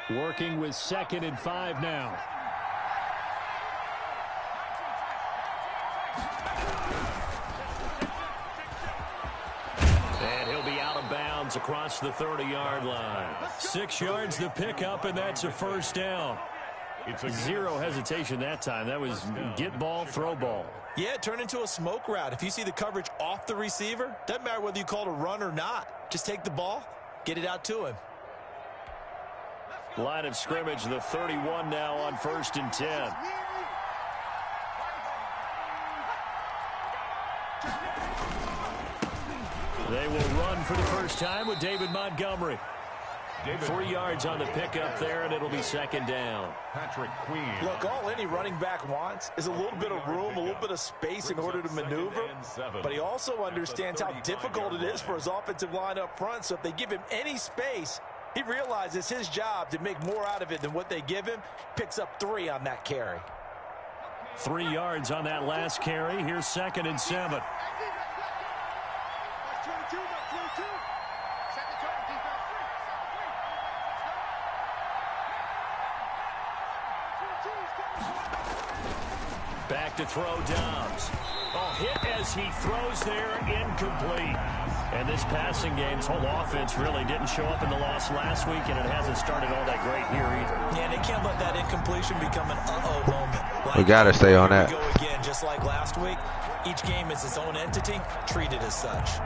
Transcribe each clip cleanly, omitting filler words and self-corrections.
Working with 2nd and 5 now. And he'll be out of bounds across the 30-yard line. 6 yards the pickup, and that's a first down. Zero hesitation that time. That was get ball, throw ball. Yeah, it turned into a smoke route. If you see the coverage off the receiver, doesn't matter whether you call it a run or not. Just take the ball, get it out to him. Line of scrimmage, the 31 now on 1st and 10. They will run for the first time with David Montgomery. 3 yards on the pickup there, and it'll be 2nd down. Patrick Queen. Look, all any running back wants is a little bit of room, a little bit of space in order to maneuver. But he also understands how difficult it is for his offensive line up front. So if they give him any space, he realizes his job to make more out of it than what they give him. Picks up 3 on that carry. 3 yards on that last carry. Here's 2nd and 7. Back to throw, Dobbs. Oh, hit as he throws there, incomplete. And this passing game's whole offense really didn't show up in the loss last week, and it hasn't started all that great here either. Yeah, they can't let that incompletion become an uh-oh moment. We got to stay on that. Here we go again, just like last week. Each game is its own entity, treated as such.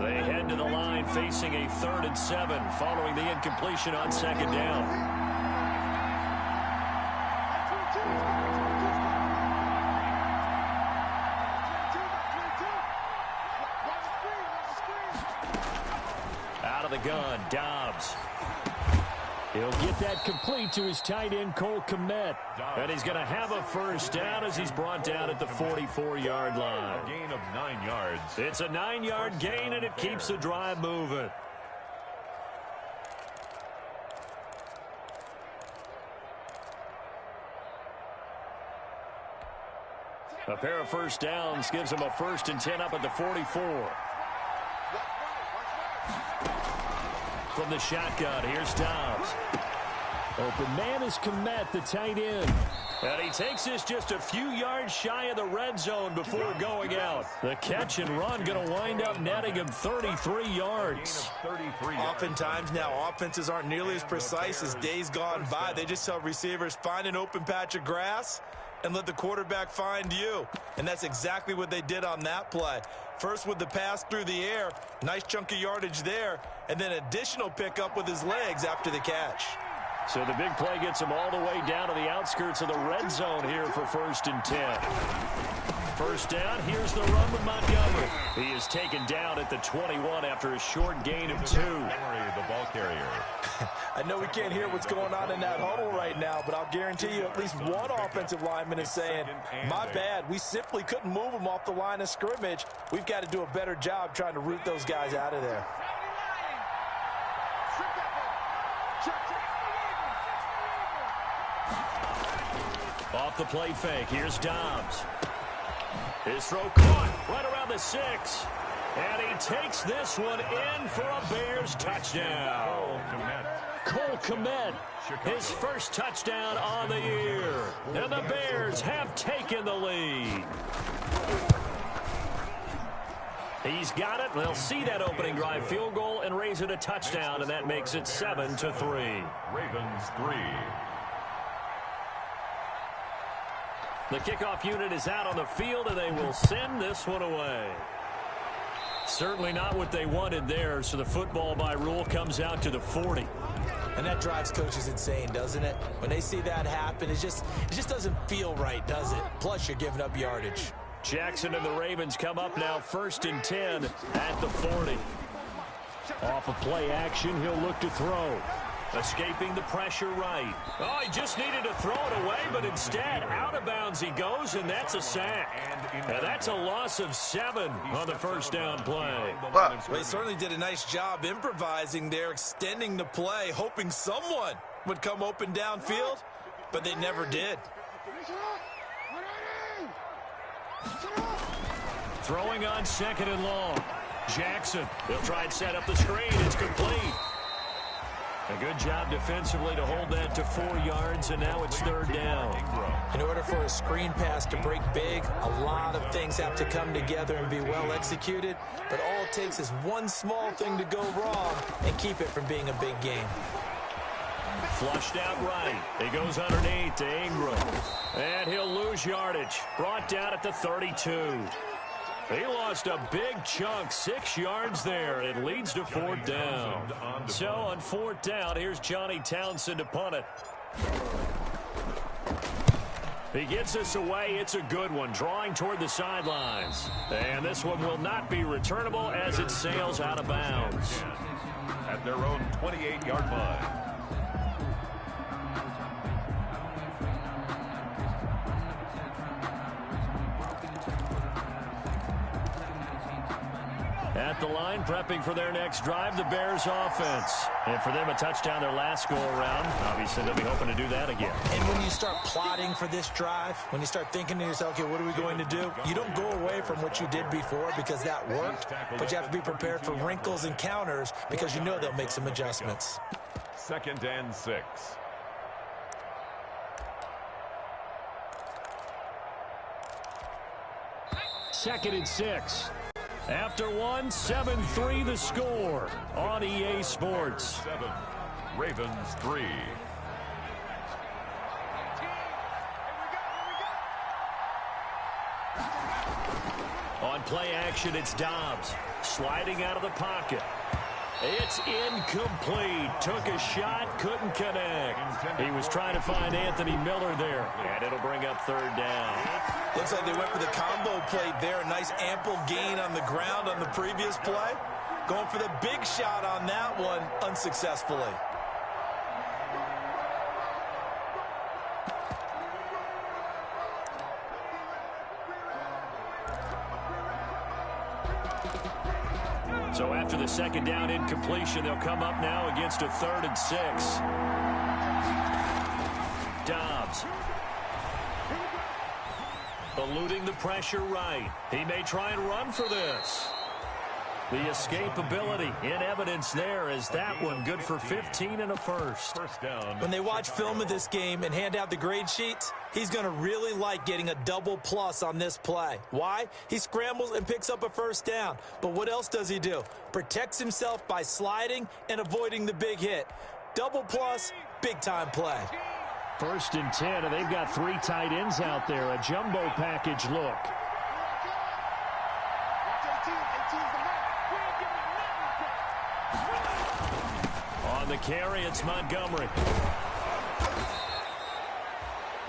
They head to the line facing a 3rd and 7 following the incompletion on 2nd down. Out of the gun, Dobbs. He'll get that complete to his tight end, Cole Kmet. And he's going to have a first down as he's brought down at the 44-yard line. A gain of 9 yards. It's a 9-yard gain, and it keeps the drive moving. A pair of first downs gives him a 1st and 10 up at the 44. From the shotgun, here's Dobbs. Open man is Kmet, the tight end. And he takes this just a few yards shy of the red zone before going out. The catch and run going to wind up netting him 33 yards. Oftentimes now, offenses aren't nearly as precise as days gone by. They just tell receivers, find an open patch of grass and let the quarterback find you. And that's exactly what they did on that play. First with the pass through the air, nice chunk of yardage there, and then additional pickup with his legs after the catch. So the big play gets him all the way down to the outskirts of the red zone here for 1st and 10. First down, here's the run with Montgomery. He is taken down at the 21 after a short gain of 2. The ball carrier. I know we can't hear what's going on in that huddle right now, but I'll guarantee you at least one offensive lineman is saying, my bad, we simply couldn't move them off the line of scrimmage. We've got to do a better job trying to root those guys out of there. Off the play fake, here's Dobbs. His throw caught right around the 6. And he takes this one in for a Bears touchdown. Cole Kmet, his first touchdown on the year. And the Bears have taken the lead. He's got it. They'll see that opening drive field goal and raise it a touchdown, and that makes it 7-3. Ravens 3. The kickoff unit is out on the field, and they will send this one away. Certainly not what they wanted there, so the football by rule comes out to the 40. And that drives coaches insane, doesn't it? When they see that happen, it just doesn't feel right, does it? Plus, you're giving up yardage. Jackson and the Ravens come up now 1st and 10 at the 40. Off of play action, he'll look to throw. Escaping the pressure right. Oh, he just needed to throw it away, but instead, out of bounds he goes, and that's a sack. And that's a loss of 7 on the first down play. Well, he certainly did a nice job improvising there, extending the play, hoping someone would come open downfield, but they never did. Throwing on 2nd and long. Jackson, they'll try and set up the screen. It's complete. A good job defensively to hold that to 4 yards, and now it's 3rd down. In order for a screen pass to break big, a lot of things have to come together and be well executed, but all it takes is one small thing to go wrong and keep it from being a big game. Flushed out right. He goes underneath to Ingram. And he'll lose yardage. Brought down at the 32. He lost a big chunk, 6 yards there. It leads to 4th down. So on 4th down, here's Johnny Townsend to punt it. He gets us away. It's a good one, drawing toward the sidelines. And this one will not be returnable as it sails out of bounds. At their own 28-yard line. At the line, prepping for their next drive, the Bears offense. And for them, a touchdown their last go-around. Obviously, they'll be hoping to do that again. And when you start plotting for this drive, when you start thinking to yourself, okay, what are we going to do? You don't go away from what you did before because that worked, but you have to be prepared for wrinkles and counters because you know they'll make some adjustments. 2nd and 6. Second and 6. After one, 7-3 the score on EA Sports. 7. Ravens 3. On play action, it's Dobbs. Sliding out of the pocket. It's incomplete. Took a shot, couldn't connect. He was trying to find Anthony Miller there. And it'll bring up 3rd down. Looks like they went for the combo play there. A nice ample gain on the ground on the previous play. Going for the big shot on that one unsuccessfully. So after the 2nd down incompletion, they'll come up now against a 3rd and 6. Dobbs. Eluding the pressure right. He may try and run for this. The escapability in evidence there is that one good for 15 and a first. First down. When they watch film of this game and hand out the grade sheets, he's going to really like getting a double plus on this play. Why? He scrambles and picks up a first down. But what else does he do? Protects himself by sliding and avoiding the big hit. Double plus, big time play. 1st and 10, and they've got 3 tight ends out there. A jumbo package look. On the carry, it's Montgomery.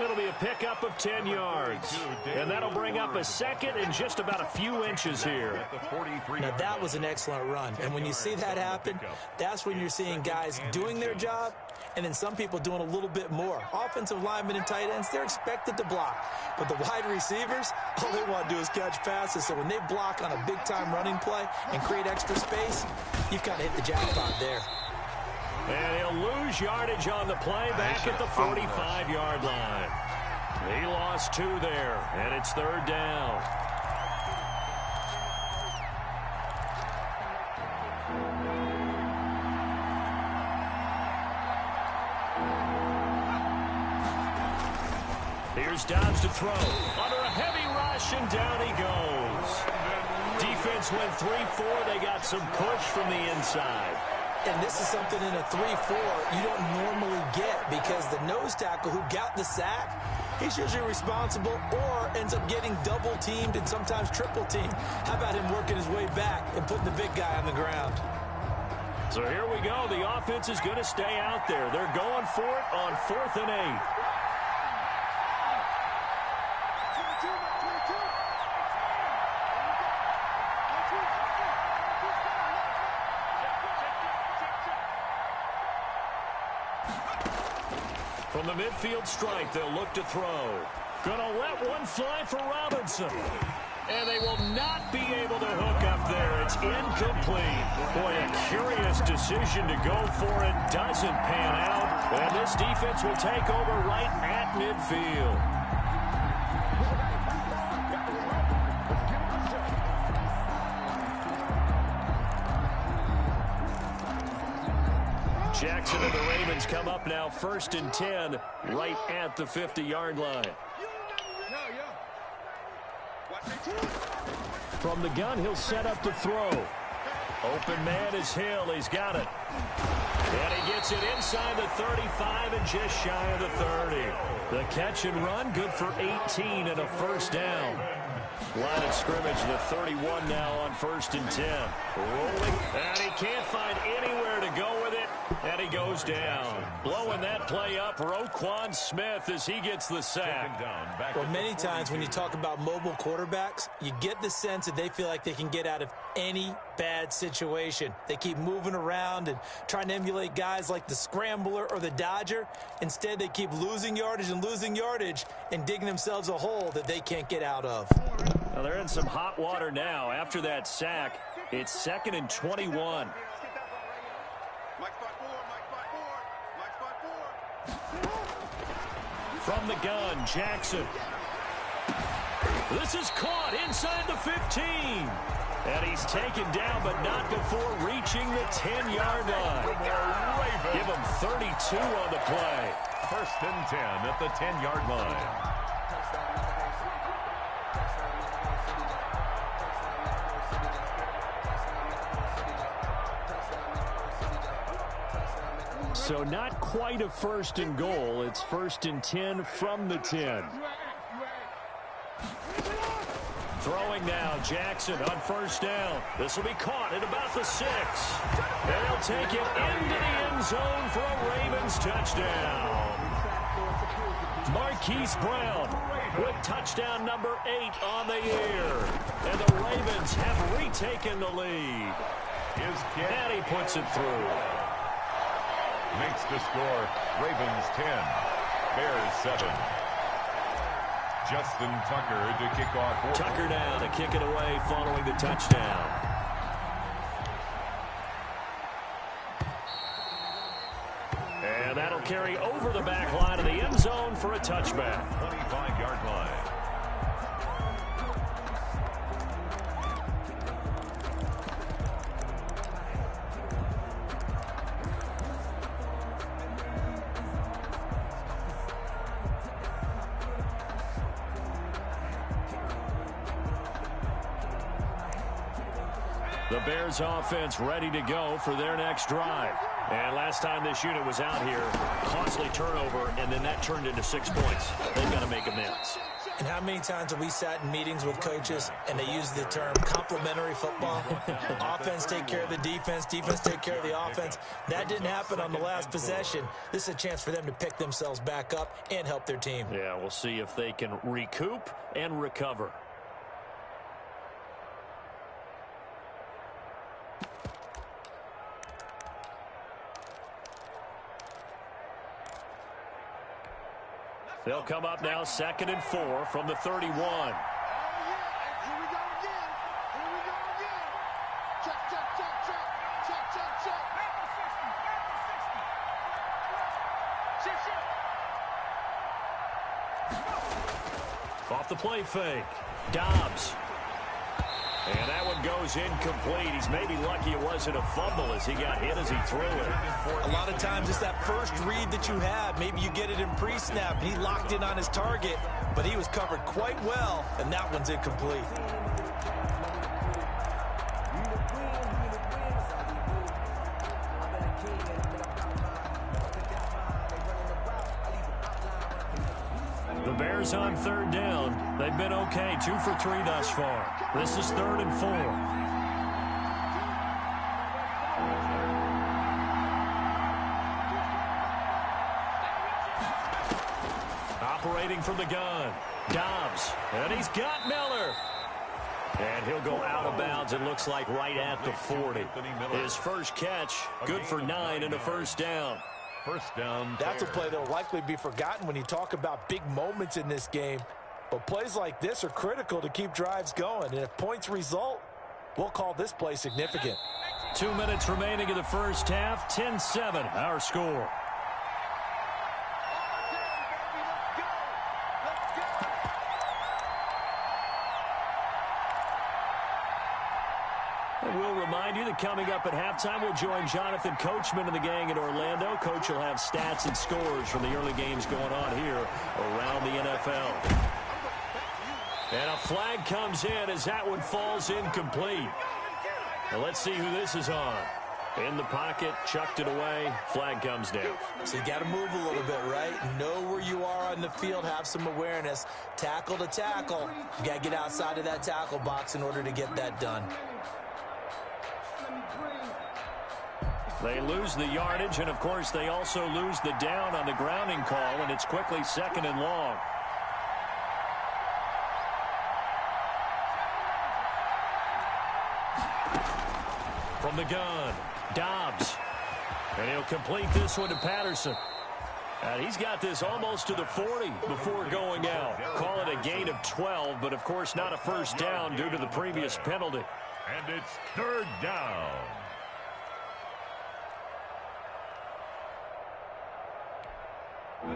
It'll be a pickup of 10 yards. And that'll bring up a 2nd and just about a few inches here. Now, that was an excellent run. And when you see that happen, that's when you're seeing guys doing their job and then some people doing a little bit more. Offensive linemen and tight ends, they're expected to block. But the wide receivers, all they want to do is catch passes. So when they block on a big-time running play and create extra space, you've kind of hit the jackpot there. And he'll lose yardage on the play back at the 45-yard line. He lost 2 there, and it's 3rd down. Here's Dobbs to throw. Under a heavy rush, and down he goes. Defense went 3-4. They got some push from the inside. And this is something in a 3-4 you don't normally get because the nose tackle who got the sack, he's usually responsible or ends up getting double-teamed and sometimes triple-teamed. How about him working his way back and putting the big guy on the ground? So here we go. The offense is going to stay out there. They're going for it on 4th and 8. From the midfield strike, they'll look to throw. Gonna let one fly for Robinson. And they will not be able to hook up there. It's incomplete. Boy, a curious decision to go for it. Doesn't pan out. And this defense will take over right at midfield. Jackson and the Ravens come up now 1st and 10 right at the 50-yard line. From the gun, he'll set up to throw. Open man is Hill. He's got it. And he gets it inside the 35 and just shy of the 30. The catch and run, good for 18 and a first down. Line of scrimmage, the 31 now on 1st and 10. Rolling, and he can't find anywhere to go with it, and he goes down. Blowing that play up, Roquan Smith as he gets the sack. Well, many times when you talk about mobile quarterbacks, you get the sense that they feel like they can get out of any bad situation. They keep moving around and trying to emulate guys like the Scrambler or the Dodger. Instead, they keep losing yardage and digging themselves a hole that they can't get out of. Well, they're in some hot water now. After that sack, it's 2nd and 21. From the gun, Jackson. This is caught inside the 15. And he's taken down, but not before reaching the 10-yard line. Give him 32 on the play. 1st and 10 at the 10-yard line. So not quite a 1st and goal. It's 1st and 10 from the 10. Throwing now, Jackson on 1st down. This will be caught at about the 6. And he'll take it into the end zone for a Ravens touchdown. Marquise Brown with touchdown number 8 on the year. And the Ravens have retaken the lead. And he puts it through. Makes the score Ravens 10, Bears 7. Justin Tucker to kick off. Tucker now to kick it away following the touchdown. And that'll carry over the back line of the end zone for a touchback. 25-yard line. The Bears offense ready to go for their next drive. And last time this unit was out here, costly turnover, and then that turned into 6 points. They've got to make amends. And how many times have we sat in meetings with coaches and they use the term complementary football? Offense take care of the defense, defense take care of the offense. That didn't happen on the last possession. This is a chance for them to pick themselves back up and help their team. Yeah, we'll see if they can recoup and recover. They'll come up now 2nd and 4 from the 31. Off the play fake. Dobbs. And that one goes incomplete. He's maybe lucky it wasn't a fumble as he got hit as he threw it. A lot of times it's that first read that you have. Maybe you get it in pre-snap. He locked in on his target, but he was covered quite well, and that one's incomplete. The Bears on 3rd down. They've been okay, 2 for 3 thus far. This is 3rd and 4. Operating from the gun. Dobbs. And he's got Miller. And he'll go out of bounds, it looks like, right at the 40. His first catch, good for 9 and a first down. First down. That's a play that will likely be forgotten when you talk about big moments in this game. But plays like this are critical to keep drives going. And if points result, we'll call this play significant. 2 minutes remaining in the first half. 10-7, our score. We'll remind you that coming up at halftime, we'll join Jonathan Coachman and the gang in Orlando. Coach will have stats and scores from the early games going on here around the NFL. And a flag comes in as that one falls incomplete. Now let's see who this is on. In the pocket, chucked it away, flag comes down. So you got to move a little bit, right? Know where you are on the field, have some awareness. Tackle to tackle. You got to get outside of that tackle box in order to get that done. They lose the yardage, and of course they also lose the down on the grounding call, and it's quickly 2nd and long. From the gun, Dobbs. And he'll complete this one to Patterson. And he's got this almost to the 40 before going out. Call it a gain of 12, but of course not a first down due to the previous penalty. And it's 3rd down.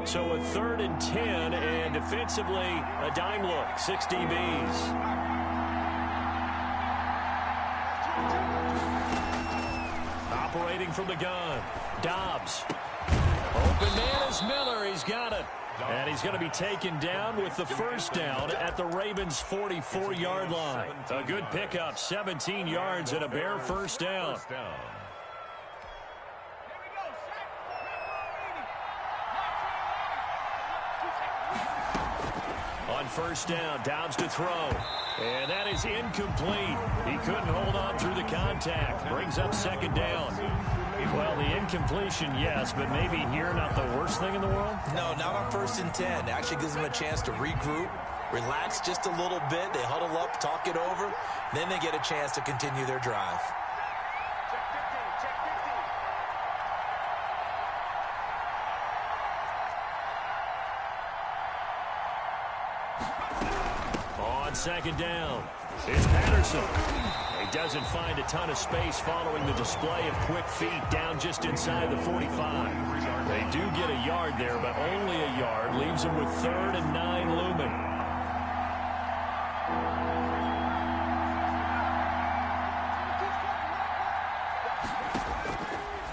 So a 3rd and 10, and defensively a dime look, 6 DBs. Operating from the gun, Dobbs. Open man is Miller. He's got it. And he's going to be taken down with the first down at the Ravens' 44-yard line. A good pickup, 17 yards and a bare first down. On first down, Dobbs to throw. And that is incomplete. He couldn't hold on through the contact. Brings up 2nd down. Well, the incompletion, yes, but maybe here not the worst thing in the world? No, not on 1st and 10. It actually gives them a chance to regroup, relax just a little bit. They huddle up, talk it over. Then they get a chance to continue their drive. On 2nd down, it's Patterson. He doesn't find a ton of space following the display of quick feet down just inside the 45. They do get a yard there, but only a yard. Leaves them with 3rd and 9 looming.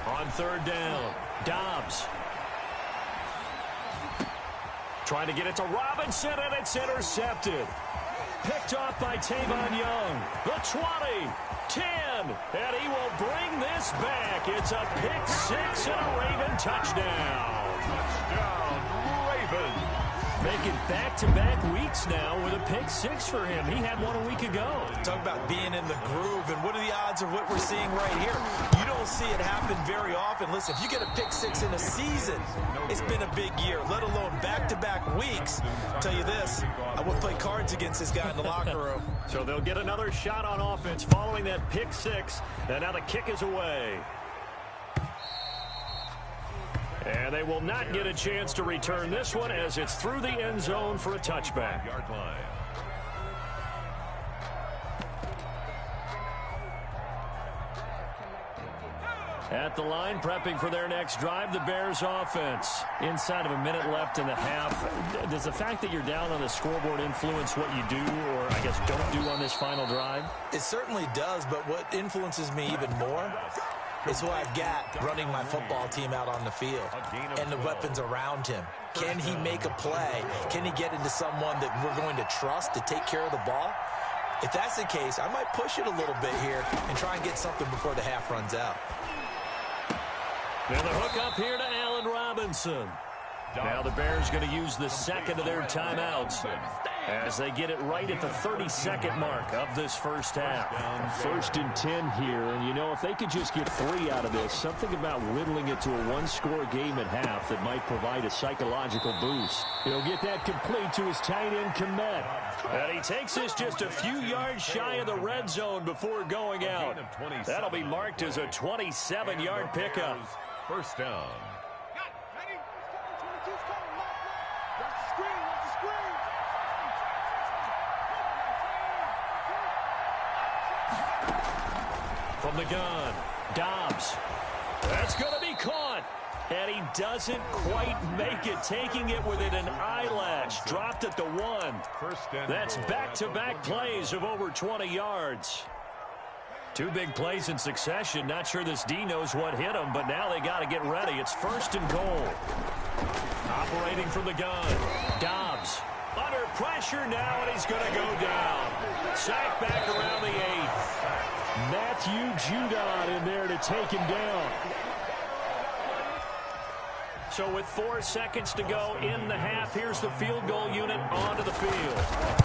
On 3rd down, Dobbs. Trying to get it to Robinson, and it's intercepted. Picked off by Tavon Young. The 20, 10, and he will bring this back. It's a pick 6 and a Raven touchdown. Touchdown, Ravens. Making back-to-back weeks now with a pick 6 for him. He had one a week ago. Talk about being in the groove, and what are the odds of what we're seeing right here? You don't see it happen very often. Listen, if you get a pick 6 in a season, it's been a big year, let alone back-to-back weeks. I'll tell you this, I would play cards against this guy in the locker room. So they'll get another shot on offense following that pick 6, and now the kick is away. And they will not get a chance to return this one as it's through the end zone for a touchback. Yard line. At the line, prepping for their next drive, the Bears offense. Inside of a minute left in the half. Does the fact that you're down on the scoreboard influence what you do, or I guess don't do on this final drive? It certainly does, but what influences me even more is who I've got running my football team out on the field and the weapons around him. Can he make a play? Can he get into someone that we're going to trust to take care of the ball? If that's the case, I might push it a little bit here and try and get something before the half runs out. And the hook up here to Allen Robinson. Now the Bears going to use the second of their timeouts as they get it right at the 32nd mark of this first half. 1st and 10 here, and you know, if they could just get 3 out of this, something about whittling it to a one-score game at half that might provide a psychological boost. He'll get that complete to his tight end, Komet. And he takes this just a few yards shy of the red zone before going out. That'll be marked as a 27-yard pickup. First down. From the gun, Dobbs. That's going to be caught. And he doesn't quite make it, taking it within an eyelash. Dropped at the 1. That's back-to-back plays of over 20 yards. Two big plays in succession. Not sure this D knows what hit him, but now they got to get ready. It's 1st and goal. Operating from the gun. Dobbs under pressure now, and he's going to go down. Sacked back around the 8. Matthew Judon in there to take him down. So with 4 seconds to go in the half, here's the field goal unit onto the field.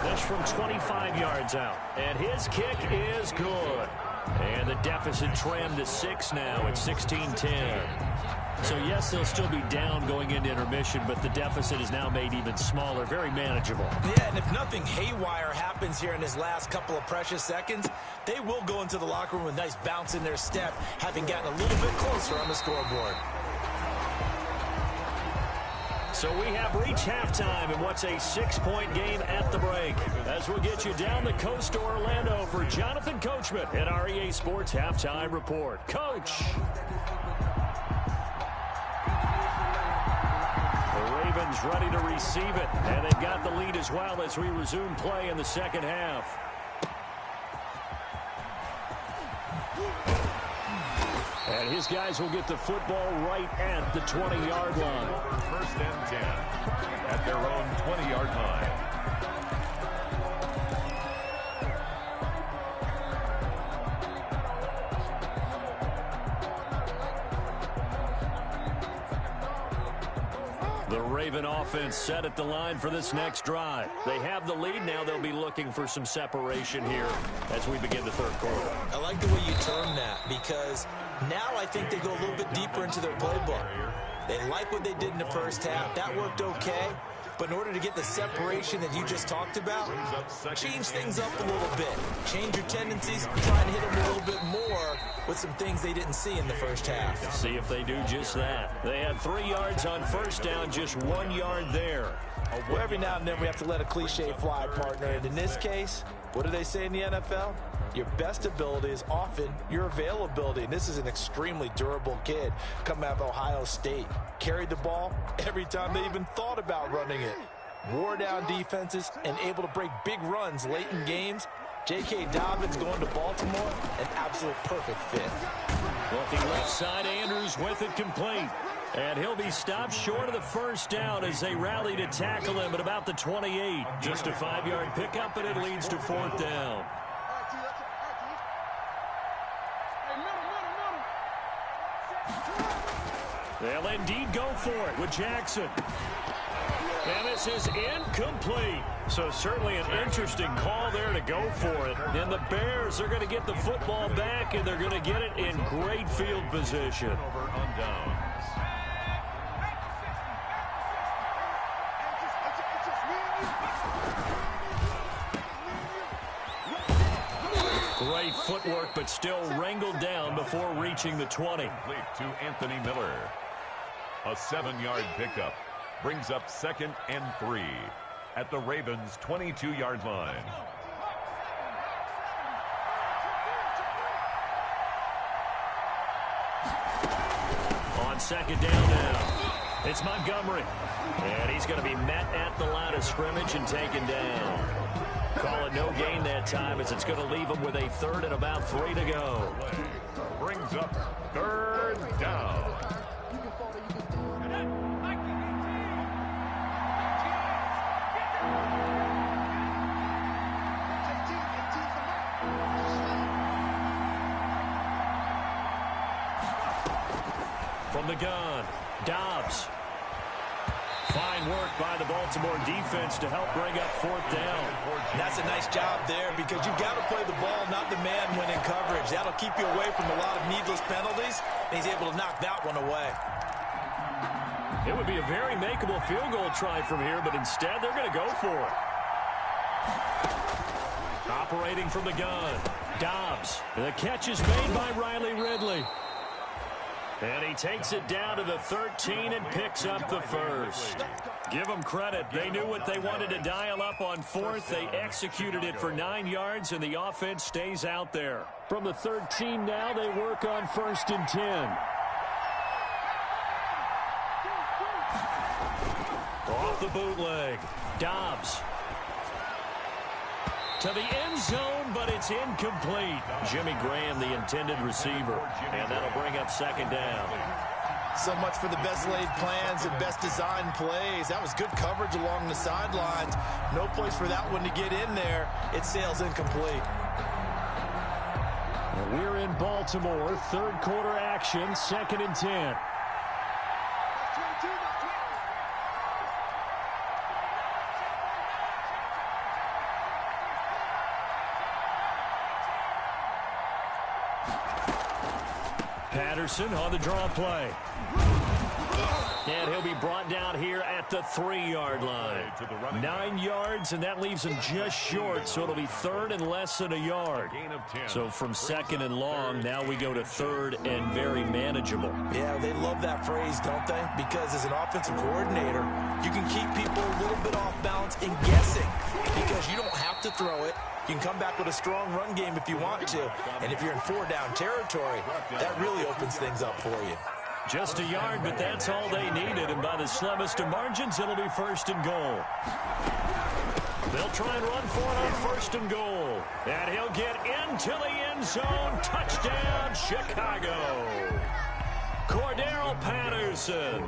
This from 25 yards out. And his kick is good. And the deficit trimmed to 6 now at 16-10. So, yes, they'll still be down going into intermission, but the deficit is now made even smaller, very manageable. Yeah, and if nothing haywire happens here in his last couple of precious seconds, they will go into the locker room with a nice bounce in their step, having gotten a little bit closer on the scoreboard. So we have reached halftime in what's a 6-point game at the break. As we'll get you down the coast to Orlando for Jonathan Coachman at our EA Sports Halftime Report. Coach! The Ravens ready to receive it, and they've got the lead as well as we resume play in the second half. And his guys will get the football right at the 20-yard line. 1st and 10 at their own 20-yard line. The Raven offense set at the line for this next drive. They have the lead now. They'll be looking for some separation here as we begin the 3rd quarter. I like the way you term that, because now I think they go a little bit deeper into their playbook. They like what they did in the first half. That worked okay. But in order to get the separation that you just talked about, change things up a little bit. Change your tendencies, try and hit them a little bit more with some things they didn't see in the first half. Let's see if they do just that. They had 3 yards on 1st down, just 1 yard there. Well, every now and then we have to let a cliche fly, partner. And in this case, what do they say in the NFL? Your best ability is often your availability. And this is an extremely durable kid coming out of Ohio State. Carried the ball every time they even thought about running it. Wore down defenses and able to break big runs late in games. J.K. Dobbins going to Baltimore, an absolute perfect fit. Looking left side, Andrews with it complete. And he'll be stopped short of the 1st down as they rally to tackle him at about the 28. Just a 5-yard pickup, and it leads to 4th down. They'll indeed go for it with Jackson. And this is incomplete. So certainly an interesting call there to go for it. And the Bears are going to get the football back, and they're going to get it in great field position. Over on downs. Great footwork, but still wrangled down before reaching the 20. Complete to Anthony Miller. A 7-yard pickup brings up 2nd and 3 at the Ravens' 22-yard line. On 2nd down now, it's Montgomery. And he's going to be met at the line of scrimmage and taken down. Call it no gain that time, as it's going to leave him with a 3rd and about 3 to go. Brings up 3rd down. From the gun, Dobbs. Fine work by the Baltimore defense to help bring up 4th down. That's a nice job there, because you've got to play the ball, not the man when in coverage. That'll keep you away from a lot of needless penalties, and he's able to knock that one away. It would be a very makeable field goal try from here, but instead they're going to go for it. Operating from the gun, Dobbs. The catch is made by Riley Ridley. And he takes it down to the 13 and picks up the 1st. Give them credit. They knew what they wanted to dial up on 4th. They executed it for 9 yards, and the offense stays out there. From the 13 now, they work on 1st and 10. Off the bootleg, Dobbs. to the end zone, but it's incomplete. Jimmy Graham, the intended receiver, and that'll bring up second down. So much for the best laid plans and best designed plays. That was good coverage along the sidelines. No place for that one to get in there. It sails incomplete. We're in Baltimore, third quarter action, 2nd and 10. Patterson on the draw play. And he'll be brought down here at the 3-yard line. 9 yards, and that leaves him just short, so it'll be third and less than a yard. So from 2nd and long, now we go to 3rd and very manageable. Yeah, they love that phrase, don't they? Because as an offensive coordinator, you can keep people a little bit off balance and guessing because you don't have to throw it. You can come back with a strong run game if you want to. And if you're in 4-down territory, that really opens things up for you. Just a yard, but that's all they needed. And by the slimmest of margins, it'll be 1st and goal. They'll try and run for it on 1st and goal. And he'll get into the end zone. Touchdown, Chicago. Cordero Patterson,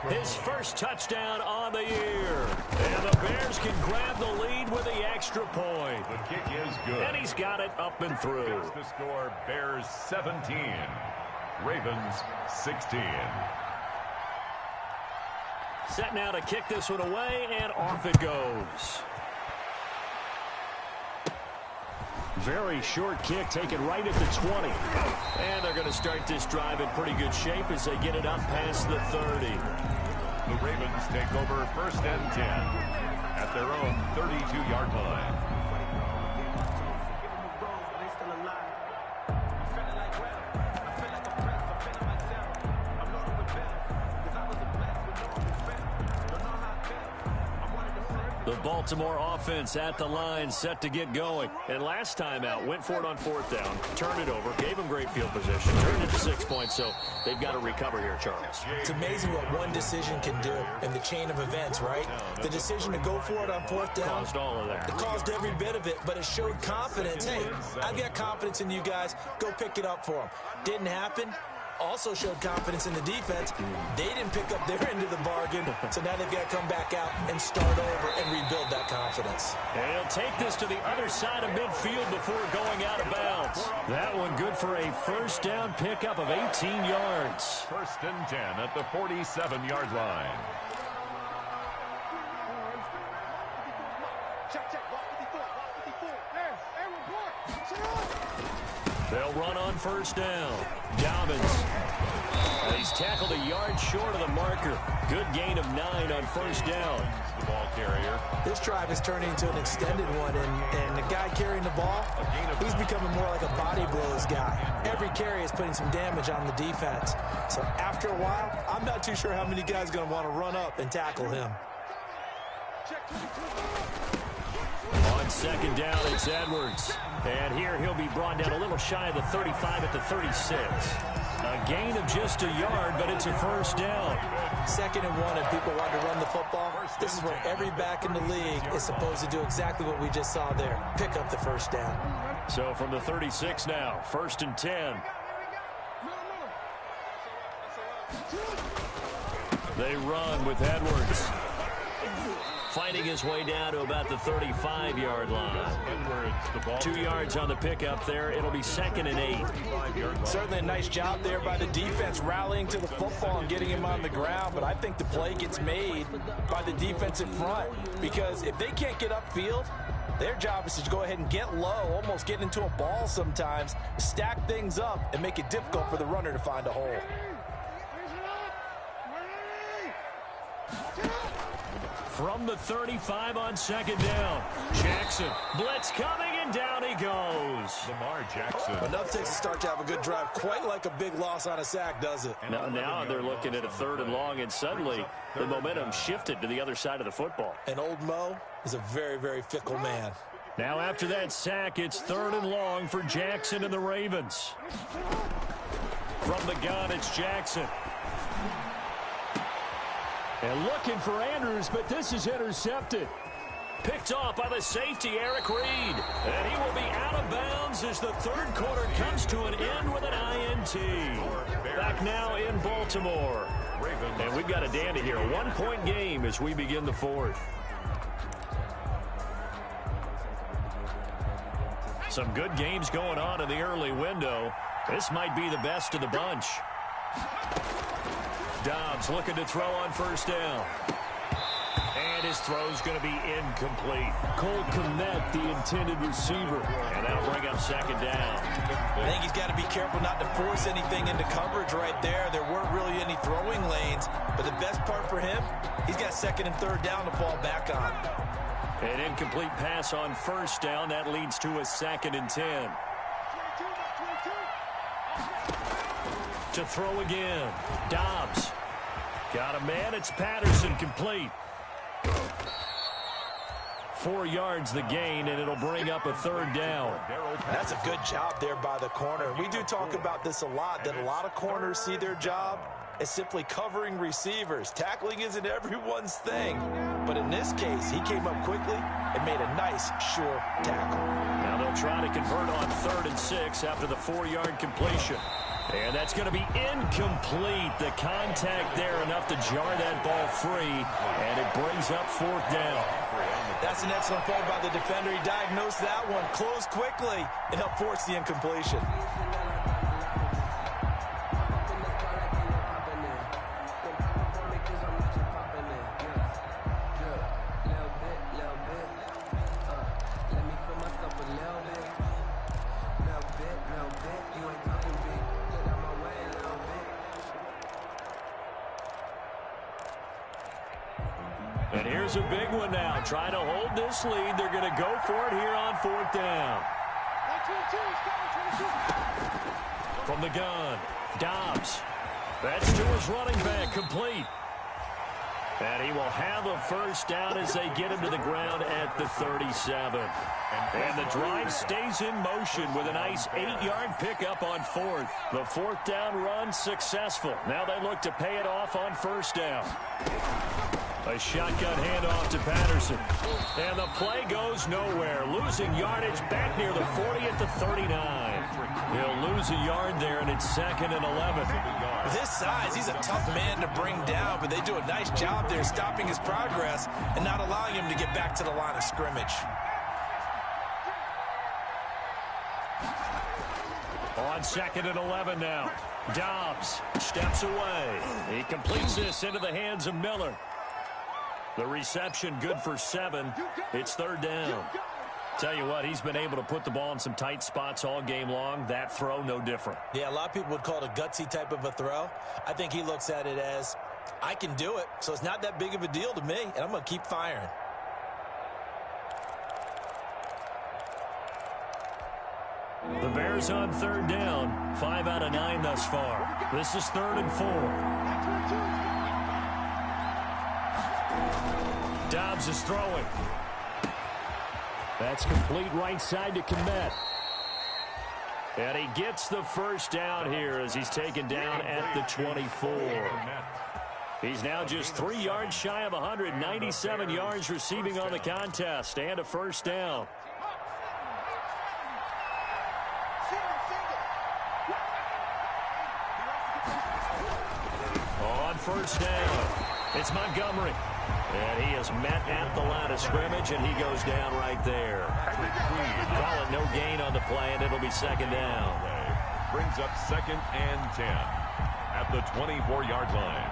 his first touchdown on the year. And the Bears can grab the lead with the extra point. The kick is good. And he's got it up and through. Here's the score, Bears 17, Ravens 16. Set now to kick this one away, and off it goes. Very short kick taken right at the 20. And they're going to start this drive in pretty good shape as they get it up past the 30. The Ravens take over 1st and 10 at their own 32-yard line. The Baltimore offense at the line, set to get going. And last time out, went for it on 4th down, turned it over, gave them great field position, turned it to 6 points, so they've got to recover here, Charles. It's amazing what one decision can do in the chain of events, right? The decision to go for it on 4th down. Caused all of that. It caused every bit of it, but it showed confidence. Hey, I've got confidence in you guys. Go pick it up for them. Didn't happen. Also showed confidence in the defense. They didn't pick up their end of the bargain, so now they've got to come back out and start over and rebuild that confidence. And he'll take this to the other side of midfield before going out of bounds. That one good for a 1st down pickup of 18 yards. 1st and 10 at the 47-yard line. They'll run on 1st down. Dobbins. He's tackled a yard short of the marker. Good gain of 9 on 1st down. The ball carrier. This drive is turning into an extended one, and the guy carrying the ball, he's becoming more like a body blows guy. Every carry is putting some damage on the defense. So after a while, I'm not too sure how many guys are going to want to run up and tackle him. On 2nd down, it's Edwards. And here he'll be brought down a little shy of the 35 at the 36. A gain of just a yard, but it's a 1st down. 2nd and 1, and people want to run the football. This is where every back in the league is supposed to do exactly what we just saw there. Pick up the 1st down. So from the 36 now, 1st and 10. They run with Edwards. Fighting his way down to about the 35-yard line. 2 yards on the pickup there. It'll be 2nd and 8. Certainly a nice job there by the defense rallying to the football and getting him on the ground, but I think the play gets made by the defensive front because if they can't get upfield, their job is to go ahead and get low, almost get into a ball sometimes, stack things up, and make it difficult for the runner to find a hole. From the 35 on 2nd down. Jackson, blitz coming, and down he goes. Lamar Jackson. Enough takes a start to have a good drive. Quite like a big loss on a sack, does it? Now they're looking at a 3rd and long, and suddenly the momentum shifted to the other side of the football. And old Mo is a very, very fickle man. Now after that sack, it's 3rd and long for Jackson and the Ravens. From the gun, it's Jackson. And looking for Andrews, but this is intercepted. Picked off by the safety, Eric Reed. And he will be out of bounds as the third quarter comes to an end with an INT. Back now in Baltimore. And we've got a dandy here. A one-point game as we begin the fourth. Some good games going on in the early window. This might be the best of the bunch. Dobbs looking to throw on first down. And his throw's going to be incomplete. Cole Kmet, the intended receiver. And that'll bring up second down. I think he's got to be careful not to force anything into coverage right there. There weren't really any throwing lanes. But the best part for him, he's got second and third down to fall back on. An incomplete pass on first down. That leads to a 2nd and 10. To throw again. Dobbs. Got a man. It's Patterson, complete. 4 yards the gain, and it'll bring up a third down. That's a good job there by the corner. We do talk about this a lot, that a lot of corners see their job as simply covering receivers. Tackling isn't everyone's thing. But in this case, he came up quickly and made a nice, sure tackle. Now they'll try to convert on 3rd and 6 after the 4-yard completion. And that's going to be incomplete. The contact there enough to jar that ball free, and it brings up 4th down. That's an excellent play by the defender. He diagnosed that one, closed quickly, and helped force the incompletion. And here's a big one now. Trying to hold this lead. They're going to go for it here on 4th down. From the gun, Dobbs. That's to his running back, complete. And he will have a first down as they get him to the ground at the 37. And the drive stays in motion with a nice 8-yard pickup on 4th. The 4th down run successful. Now they look to pay it off on first down. A shotgun handoff to Patterson. And the play goes nowhere. Losing yardage back near the 40 at the 39. He'll lose a yard there, and it's 2nd and 11. With his size, he's a tough man to bring down, but they do a nice job there stopping his progress and not allowing him to get back to the line of scrimmage. On 2nd and 11 now. Dobbs steps away. He completes this into the hands of Miller. The reception good for 7. It's 3rd down. Tell you what, he's been able to put the ball in some tight spots all game long. That throw, no different. Yeah, a lot of people would call it a gutsy type of a throw. I think he looks at it as, I can do it, so it's not that big of a deal to me, and I'm going to keep firing. The Bears on 3rd down. 5 out of 9 thus far. This is 3rd and 4. Dobbs is throwing. That's complete right side to Kmet. And he gets the first down here as he's taken down at the 24. He's now just 3 yards shy of 197 yards receiving on the contest and a first down. On first down, it's Montgomery. And he is met at the line of scrimmage, and he goes down right there. Call it no gain on the play, and it'll be 2nd down. Brings up 2nd and 10 at the 24-yard line.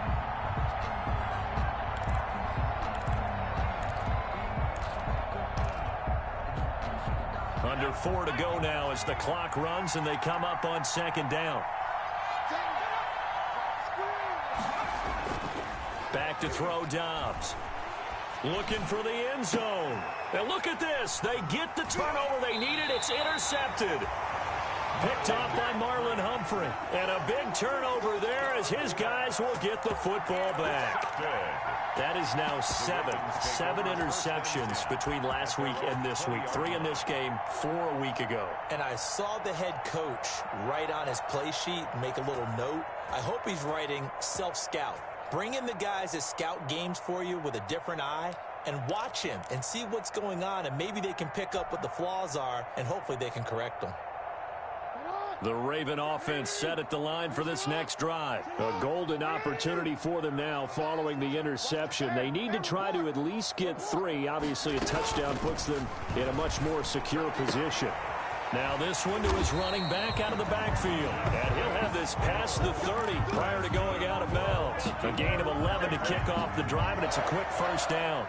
Under 4 to go now as the clock runs, and they come up on 2nd down. Back to throw, Dobbs. Looking for the end zone. And look at this. They get the turnover they needed. It's intercepted. Picked off by Marlon Humphrey. And a big turnover there as his guys will get the football back. That is now 7 interceptions between last week and this week. 3 in this game, 4 a week ago. And I saw the head coach write on his play sheet, make a little note. I hope he's writing self-scout. Bring in the guys that scout games for you with a different eye and watch him and see what's going on, and maybe they can pick up what the flaws are, and hopefully they can correct them. The Raven offense set at the line for this next drive. A golden opportunity for them now following the interception. They need to try to at least get 3. Obviously, a touchdown puts them in a much more secure position. Now this one to his running back out of the backfield. And he'll have this past the 30 prior to going out of bounds. A gain of 11 to kick off the drive, and it's a quick first down.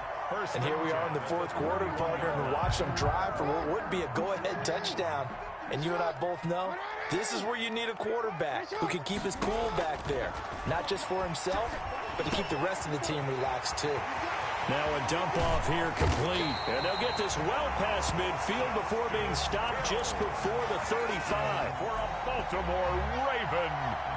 And here we are in the fourth quarter, partner, and watch them drive for what would be a go-ahead touchdown. And you and I both know this is where you need a quarterback who can keep his cool back there. Not just for himself, but to keep the rest of the team relaxed too. Now a dump off here complete. And they'll get this well past midfield before being stopped just before the 35. For a Baltimore Raven.